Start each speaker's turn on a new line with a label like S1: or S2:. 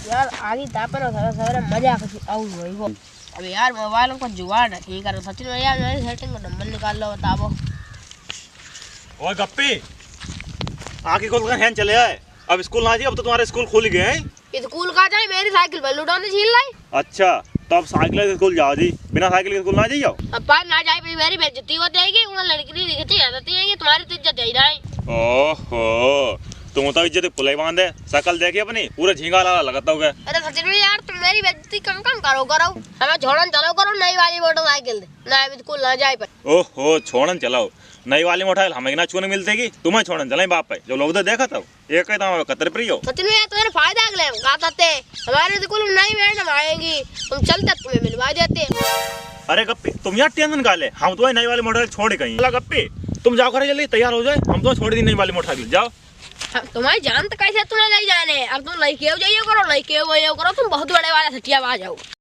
S1: यार आगे तापर सवेरे मजा आऊ हो। अबे यार मोबाइल को जुगाड़ नहीं करो सचिन में यार मेरी सेटिंग का नंबर निकाल लो बताओ।
S2: ओए गप्पी आंखें खोल कर हैन चले आए। अब स्कूल ना जाइए, अब तो तुम्हारे स्कूल खुल गए हैं।
S1: स्कूल का जाए मेरी साइकिल पर लुटाने छीन लाई।
S2: अच्छा तो अब साइकिल से स्कूल जाओ जी, बिना साइकिल के स्कूल ना जाइए।
S1: अब पार ना जाए भी मेरी बेइज्जती हो जाएगी। उन लड़की नहीं दिखती आदत है कि तुम्हारी तो इज्जत ही नहीं।
S2: ओहो तुम तो इज्जत पुलाई बांधे, शकल देखी अपनी पूरा झींगा लाला लगाता हो गया।
S1: अरे सचिन में यार तुम मेरी बेइज्जती कम कम करो हमें छोड़न चलो करो नई वाली मोटरसाइकिल ना स्कूल ना जाए पर।
S2: ओहो छोड़न चलाओ नई वाली मोटरसाइकिल हमें ना छूने मिलते की तुम्हें छोड़न चले बाप पे जो लोग तो देखा था एक कहता कतर प्रियो।
S1: सचिन में तुम्हारे फायदा अगले गाते हमारे स्कूल में नई मैडम आएंगी तुम चलते तुम्हें मिलवा देते।
S2: अरे गप्पी तुम यार टेंशन का ले, हम तुम्हें नई वाली मोटरसाइकिल छोड़ गई। गप्पी तुम जाओ घर जल्दी तैयार हो जाए, हम तो छोड़ दी नई वाली मोटरसाइकिल जाओ।
S1: तुम्हारी जान तो कैसे तुम्हें नहीं जाने। अब तुम लड़के जाइए करो तुम बहुत बड़े वाला सटिया आ जाओ।